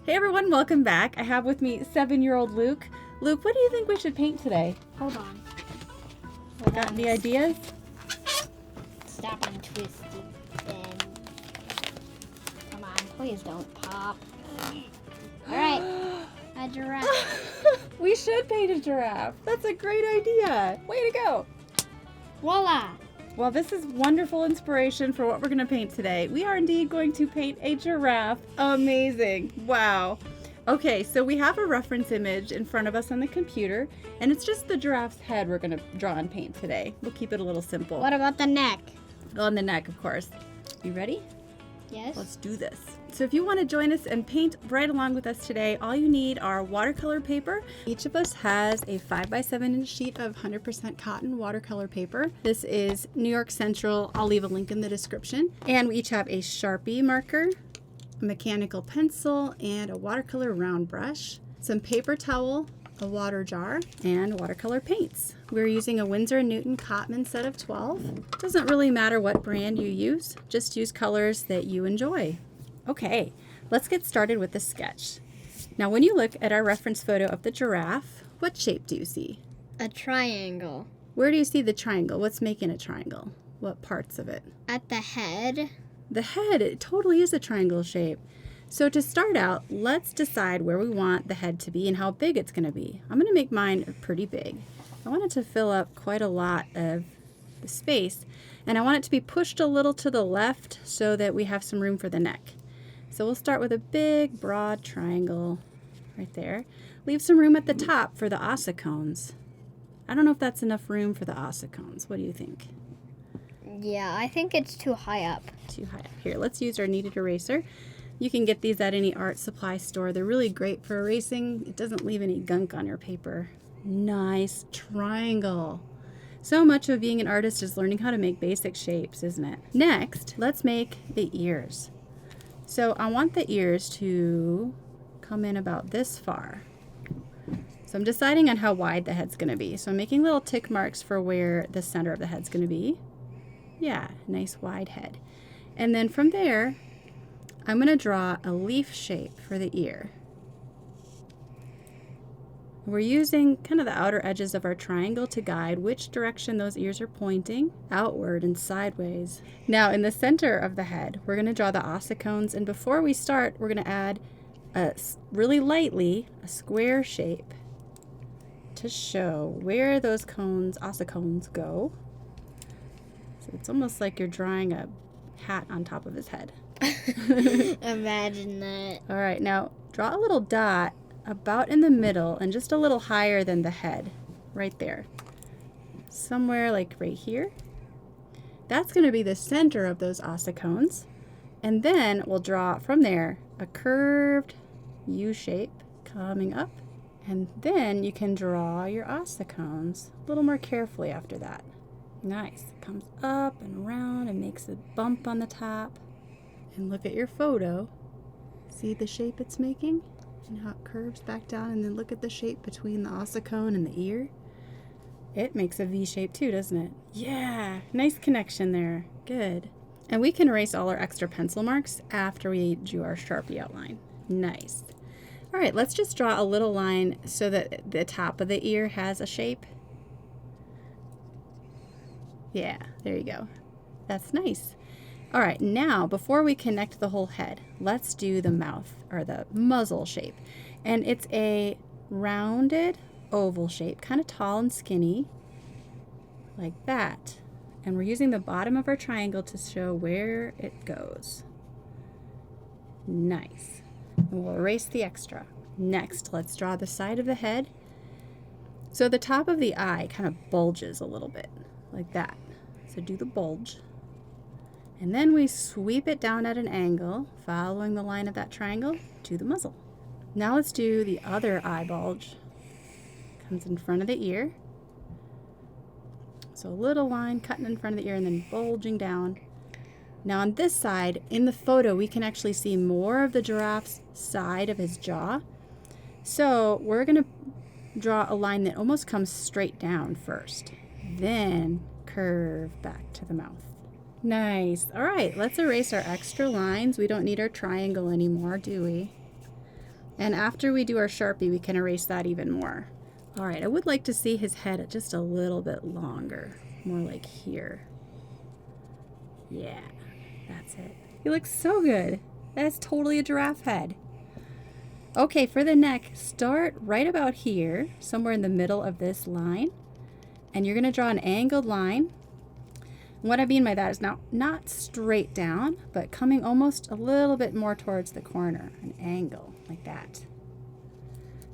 Hey everyone, welcome back. I have with me 7-year-old Luke. Luke, what do you think we should paint today? Hold on. Got any ideas? Stop and twist it. Then. Come on, please don't pop. Alright. A giraffe. We should paint a giraffe. That's a great idea. Way to go. Voila! Well, this is wonderful inspiration for what we're going to paint today. We are indeed going to paint a giraffe. Amazing. Wow. Okay, so we have a reference image in front of us on the computer, and it's just the giraffe's head we're going to draw and paint today. We'll keep it a little simple. What about the neck? On the neck, of course. You ready? Yes. Let's do this. So if you want to join us and paint right along with us today, all you need are watercolor paper. Each of us has a 5x7 sheet of 100% cotton watercolor paper. This is New York Central. I'll leave a link in the description. And we each have a Sharpie marker, a mechanical pencil, and a watercolor round brush, some paper towel, a water jar, and watercolor paints. We're using a Winsor & Newton Cotman set of 12. Doesn't really matter what brand you use, just use colors that you enjoy. Okay, let's get started with the sketch. Now when you look at our reference photo of the giraffe, what shape do you see? A triangle. Where do you see the triangle? What's making a triangle? What parts of it? At the head. The head, it totally is a triangle shape. So to start out, let's decide where we want the head to be and how big it's going to be. I'm going to make mine pretty big. I want it to fill up quite a lot of the space, and I want it to be pushed a little to the left so that we have some room for the neck. So we'll start with a big, broad triangle right there. Leave some room at the top for the ossicones. I don't know if that's enough room for the ossicones. What do you think? Yeah, I think it's too high up. Too high up. Here, let's use our kneaded eraser. You can get these at any art supply store. They're really great for erasing. It doesn't leave any gunk on your paper. Nice triangle. So much of being an artist is learning how to make basic shapes, isn't it? Next, let's make the ears. So I want the ears to come in about this far. So I'm deciding on how wide the head's going to be. So I'm making little tick marks for where the center of the head's going to be. Yeah, nice wide head. And then from there, I'm going to draw a leaf shape for the ear. We're using kind of the outer edges of our triangle to guide which direction those ears are pointing, outward and sideways. Now in the center of the head, we're going to draw the ossicones, and before we start, we're going to add really lightly a square shape to show where those ossicones go. So it's almost like you're drawing a hat on top of his head. Imagine that. All right, now draw a little dot about in the middle and just a little higher than the head, right there. Somewhere like right here. That's going to be the center of those ossicones. And then we'll draw from there a curved U shape coming up. And then you can draw your ossicones a little more carefully after that. Nice. It comes up and around and makes a bump on the top. And look at your photo. See the shape it's making? And how it curves back down, and then look at the shape between the ossicone and the ear. It makes a V shape too, doesn't it? Yeah, nice connection there. Good. And we can erase all our extra pencil marks after we do our Sharpie outline. Nice. All right, let's just draw a little line so that the top of the ear has a shape. Yeah, there you go. That's nice. All right, now before we connect the whole head, let's do the mouth or the muzzle shape. And it's a rounded oval shape, kind of tall and skinny, like that. And we're using the bottom of our triangle to show where it goes. Nice. And we'll erase the extra. Next, let's draw the side of the head. So the top of the eye kind of bulges a little bit, like that. So do the bulge. And then we sweep it down at an angle, following the line of that triangle to the muzzle. Now let's do the other eye bulge. Comes in front of the ear. So a little line cutting in front of the ear and then bulging down. Now on this side, in the photo, we can actually see more of the giraffe's side of his jaw. So we're going to draw a line that almost comes straight down first, then curve back to the mouth. Nice. All right, let's erase our extra lines. We don't need our triangle anymore, do we? And after we do our Sharpie, we can erase that even more. All right, I would like to see his head just a little bit longer, more like here. Yeah, that's it. He looks so good. That's totally a giraffe head. Okay, for the neck, start right about here, somewhere in the middle of this line. And you're gonna draw an angled line. What I mean by that is now not straight down, but coming almost a little bit more towards the corner, an angle like that.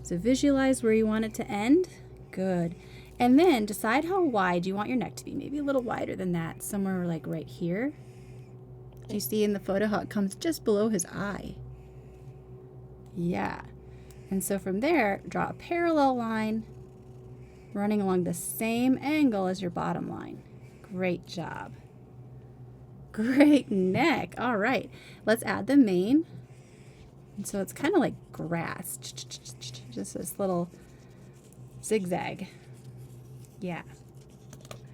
So visualize where you want it to end. Good. And then decide how wide you want your neck to be. Maybe a little wider than that, somewhere like right here. Do you see in the photo how it comes just below his eye? Yeah. And so from there, draw a parallel line running along the same angle as your bottom line. Great job. Great neck. All right. Let's add the mane. And so it's kind of like grass. Just this little zigzag. Yeah.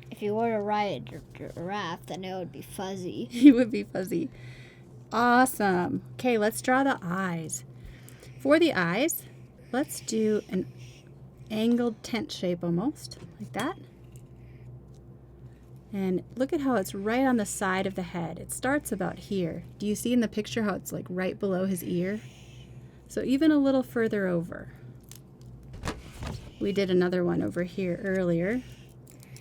If you were to ride a giraffe, then it would be fuzzy. He would be fuzzy. Awesome. Okay, let's draw the eyes. For the eyes, let's do an angled tent shape almost, like that. And look at how it's right on the side of the head. It starts about here. Do you see in the picture how it's like right below his ear? So even a little further over. We did another one over here earlier.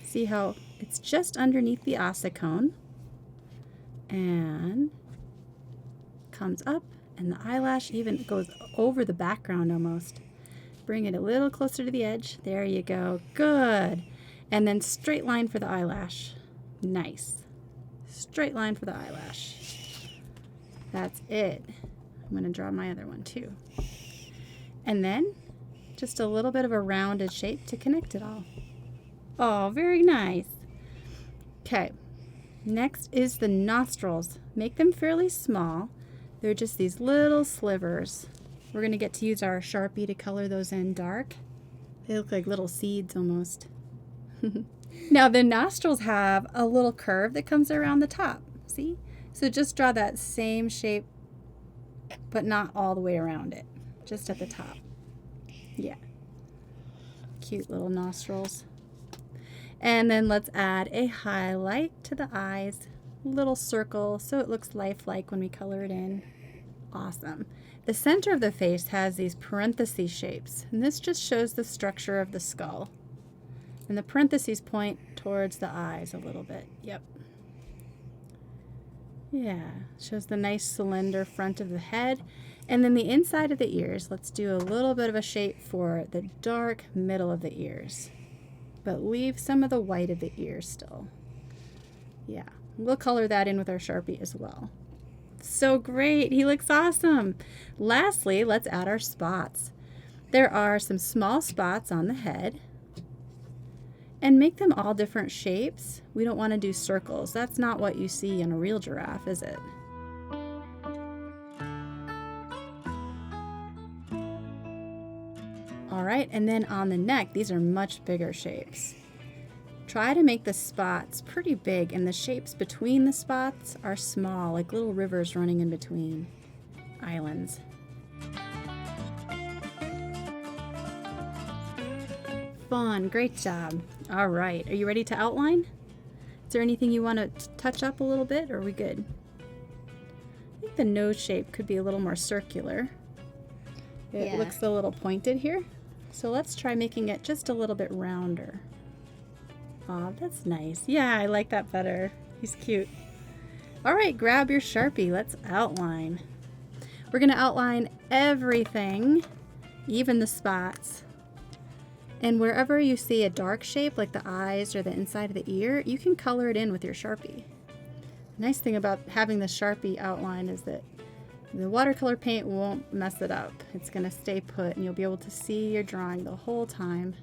See how it's just underneath the ossicone and comes up, and the eyelash even goes over the background almost. Bring it a little closer to the edge. There you go. Good. And then straight line for the eyelash. Nice. Straight line for the eyelash. That's it. I'm going to draw my other one too. And then just a little bit of a rounded shape to connect it all. Oh, very nice. Okay. Next is the nostrils. Make them fairly small. They're just these little slivers. We're going to get to use our Sharpie to color those in dark. They look like little seeds almost. Now the nostrils have a little curve that comes around the top. See? So just draw that same shape, but not all the way around it. Just at the top. Yeah. Cute little nostrils. And then let's add a highlight to the eyes. Little circle so it looks lifelike when we color it in. Awesome. The center of the face has these parenthesis shapes, and this just shows the structure of the skull. And the parentheses point towards the eyes a little bit. Yep. Yeah, shows the nice cylinder front of the head. And then the inside of the ears, let's do a little bit of a shape for the dark middle of the ears. But leave some of the white of the ears still. Yeah, we'll color that in with our Sharpie as well. So great, he looks awesome. Lastly, let's add our spots. There are some small spots on the head. And make them all different shapes. We don't want to do circles. That's not what you see in a real giraffe, is it? All right, and then on the neck, these are much bigger shapes. Try to make the spots pretty big, and the shapes between the spots are small, like little rivers running in between islands. Fun, great job. All right, are you ready to outline? Is there anything you want to touch up a little bit, or are we good? I think the nose shape could be a little more circular. It looks a little pointed here. So let's try making it just a little bit rounder. Oh, that's nice. Yeah, I like that better. He's cute. All right, grab your Sharpie. Let's outline. We're going to outline everything, even the spots. And wherever you see a dark shape, like the eyes or the inside of the ear, you can color it in with your Sharpie. The nice thing about having the Sharpie outline is that the watercolor paint won't mess it up. It's going to stay put, and you'll be able to see your drawing the whole time.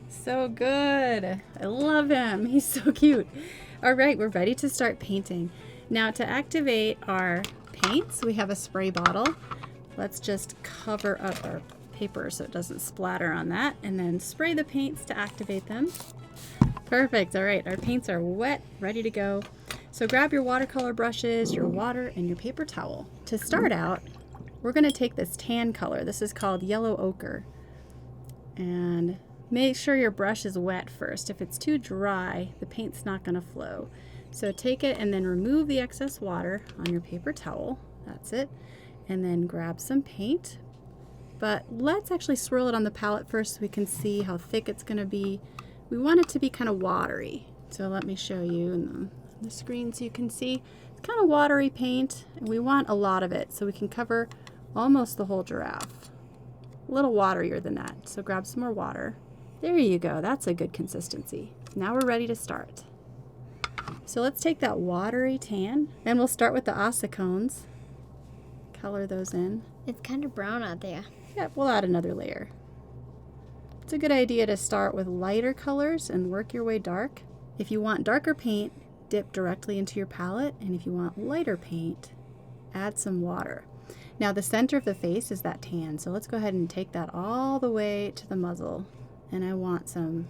So good. I love him. He's so cute. All right, we're ready to start painting. Now to activate our paints, we have a spray bottle. Let's just cover up our paper so it doesn't splatter on that, and then spray the paints to activate them. Perfect. All right, our paints are wet, ready to go. So grab your watercolor brushes, your water, and your paper towel. To start out, we're going to take this tan color. This is called yellow ochre. And make sure your brush is wet first. If it's too dry, the paint's not going to flow. So take it and then remove the excess water on your paper towel. That's it. And then grab some paint. But let's actually swirl it on the palette first so we can see how thick it's going to be. We want it to be kind of watery. So let me show you in the screen so you can see. It's kind of watery paint, and we want a lot of it so we can cover almost the whole giraffe. A little waterier than that. So grab some more water. There you go. That's a good consistency. Now we're ready to start. So let's take that watery tan, and we'll start with the ossicones. Color those in. It's kind of brown out there. Yep, we'll add another layer. It's a good idea to start with lighter colors and work your way dark. If you want darker paint, dip directly into your palette, and if you want lighter paint, add some water. Now the center of the face is that tan, so let's go ahead and take that all the way to the muzzle. And I want some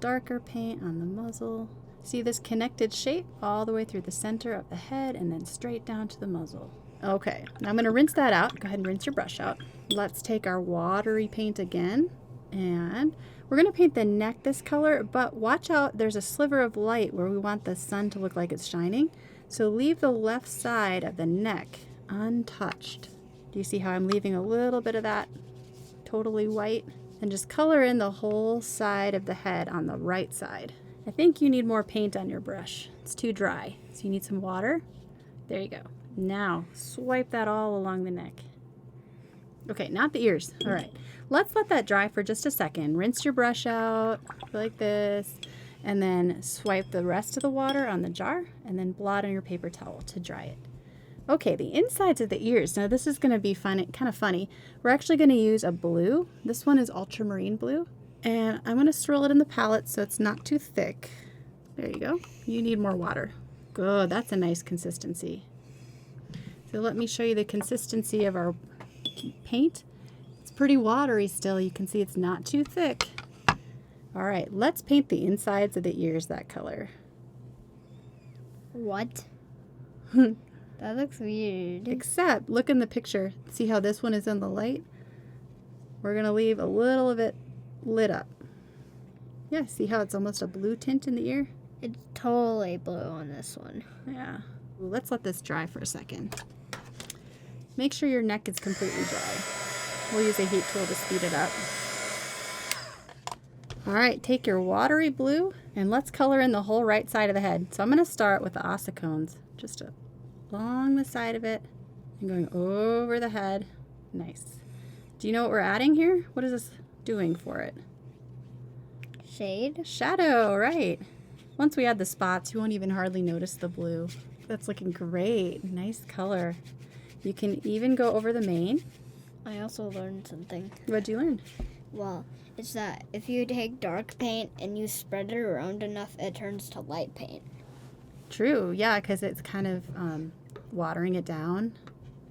darker paint on the muzzle. See this connected shape all the way through the center of the head and then straight down to the muzzle. Okay, now I'm going to rinse that out. Go ahead and rinse your brush out. Let's take our watery paint again, and we're going to paint the neck this color, but watch out, there's a sliver of light where we want the sun to look like it's shining. So leave the left side of the neck untouched. Do you see how I'm leaving a little bit of that totally white? And just color in the whole side of the head on the right side. I think you need more paint on your brush. It's too dry. So you need some water. There you go. Now swipe that all along the neck. Okay, not the ears. All right. Let's let that dry for just a second. Rinse your brush out like this, and then swipe the rest of the water on the jar, and then blot on your paper towel to dry it. Okay, the insides of the ears. Now this is going to be kind of funny. We're actually going to use a blue. This one is Ultramarine blue. And I'm going to swirl it in the palette so it's not too thick. There you go. You need more water. Good, that's a nice consistency. So let me show you the consistency of our paint. It's pretty watery still. You can see it's not too thick. All right, let's paint the insides of the ears that color. What? That looks weird. Except, look in the picture. See how this one is in the light? We're going to leave a little of it lit up. Yeah, see how it's almost a blue tint in the ear? It's totally blue on this one. Yeah. Let's let this dry for a second. Make sure your neck is completely dry. We'll use a heat tool to speed it up. All right, take your watery blue and let's color in the whole right side of the head. So I'm going to start with the ossicones, just along the side of it and going over the head. Nice. Do you know what we're adding here? What is this doing for it? Shade? Shadow, right. Once we add the spots, you won't even hardly notice the blue. That's looking great. Nice color. You can even go over the mane. I also learned something. What'd you learn? Well, it's that if you take dark paint and you spread it around enough, it turns to light paint. True, yeah, because it's kind of watering it down,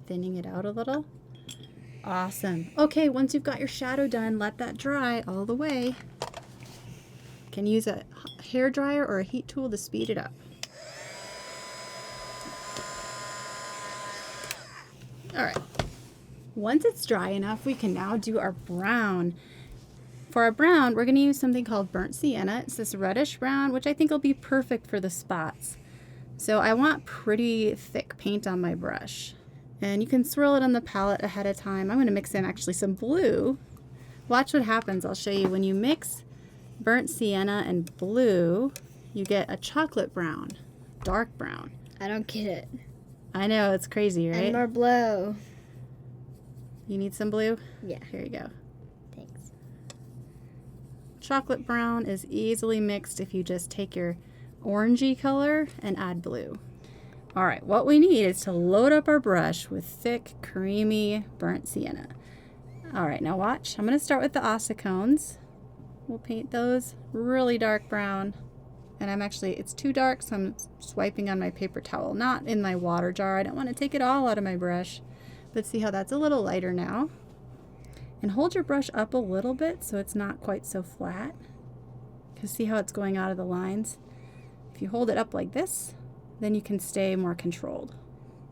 thinning it out a little. Awesome. Okay, once you've got your shadow done, let that dry all the way. You can use a hair dryer or a heat tool to speed it up. All right. Once it's dry enough, we can now do our brown. For our brown, we're going to use something called burnt sienna. It's this reddish brown, which I think will be perfect for the spots. So I want pretty thick paint on my brush. And you can swirl it on the palette ahead of time. I'm going to mix in actually some blue. Watch what happens. I'll show you. When you mix burnt sienna and blue, you get a chocolate brown, dark brown. I don't get it. I know, it's crazy, right? And more blue. You need some blue? Yeah. Here you go. Thanks. Chocolate brown is easily mixed if you just take your orangey color and add blue. All right, what we need is to load up our brush with thick, creamy burnt sienna. All right, now watch. I'm going to start with the ossicones. We'll paint those really dark brown. And it's too dark, so I'm swiping on my paper towel, not in my water jar. I don't want to take it all out of my brush. But see how that's a little lighter now? And hold your brush up a little bit so it's not quite so flat. Because see how it's going out of the lines? If you hold it up like this, then you can stay more controlled.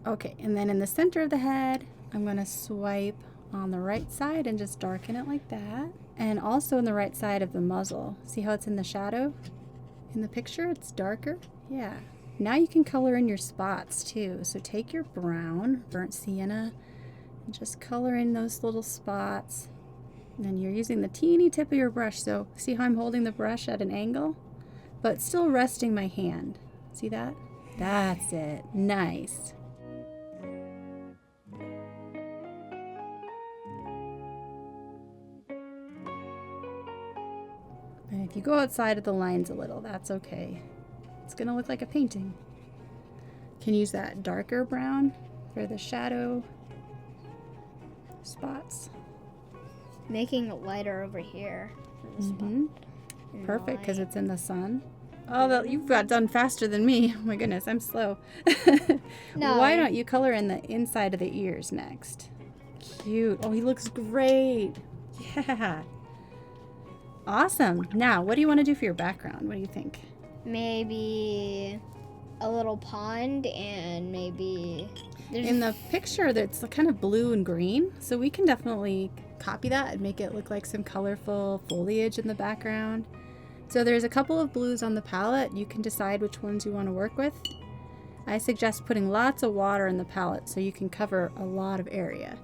Okay, and then in the center of the head, I'm going to swipe on the right side and just darken it like that. And also on the right side of the muzzle. See how it's in the shadow? In the picture, it's darker. Yeah. Now you can color in your spots too. So take your brown, burnt sienna, and just color in those little spots. And then you're using the teeny tip of your brush. So see how I'm holding the brush at an angle? But still resting my hand. See that? That's it. Nice. And if you go outside of the lines a little, that's okay. It's gonna look like a painting. You can use that darker brown for the shadow spots. Making it lighter over here. Perfect, because it's in the sun. Oh, you've got done faster than me. Oh my goodness, I'm slow. No. Why don't you color in the inside of the ears next? Cute. Oh, he looks great. Yeah. Awesome. Now, what do you want to do for your background? What do you think? Maybe a little pond and maybe... In the picture, that's kind of blue and green, so we can definitely copy that and make it look like some colorful foliage in the background. So there's a couple of blues on the palette. You can decide which ones you want to work with. I suggest putting lots of water in the palette so you can cover a lot of area.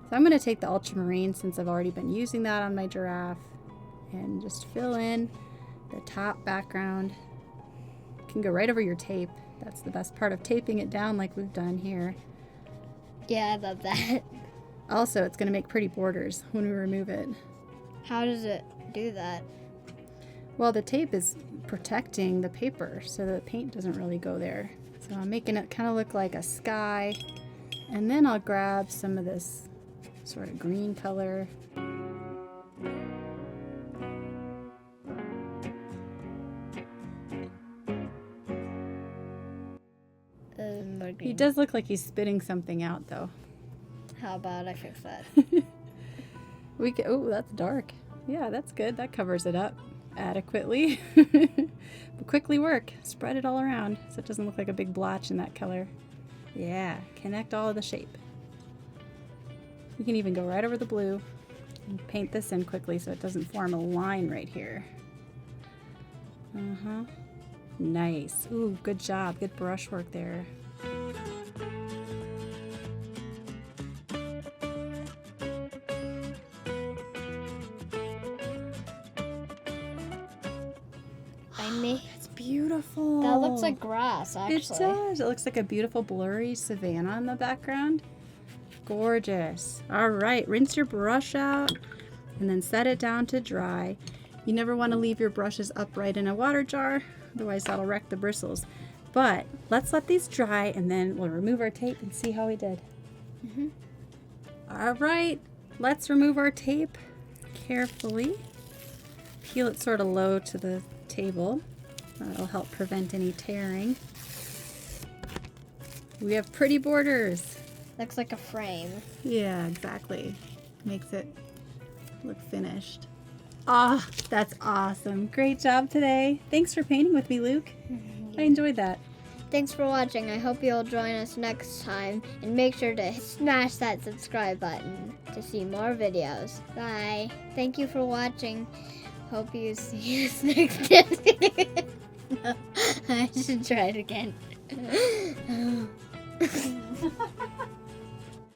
So I'm going to take the Ultramarine since I've already been using that on my giraffe and just fill in the top background. You can go right over your tape. That's the best part of taping it down like we've done here. Yeah, I love that. Also, it's going to make pretty borders when we remove it. How does it do that? Well, the tape is protecting the paper so the paint doesn't really go there. So I'm making it kind of look like a sky. And then I'll grab some of this sort of green color. He does look like he's spitting something out, though. How about I fix that? Oh, that's dark. Yeah, that's good. That covers it up adequately. But quickly work. Spread it all around so it doesn't look like a big blotch in that color. Yeah, connect all of the shape. You can even go right over the blue and paint this in quickly so it doesn't form a line right here. Nice. Ooh, good job. Good brush work there. It's beautiful. That looks like grass, actually. It does. It looks like a beautiful blurry savanna in the background. Gorgeous. All right, rinse your brush out and then set it down to dry. You never want to leave your brushes upright in a water jar, otherwise that'll wreck the bristles. But let's let these dry and then we'll remove our tape and see how we did. All right, let's remove our tape carefully. Peel it sort of low to the table. That'll help prevent any tearing. We have pretty borders. Looks like a frame. Yeah, exactly. Makes it look finished. Ah, that's awesome. Great job today. Thanks for painting with me, Luke. I enjoyed that. Thanks for watching. I hope you'll join us next time. And make sure to smash that subscribe button to see more videos. Bye. Thank you for watching. Hope you see us next time. No, I should try it again.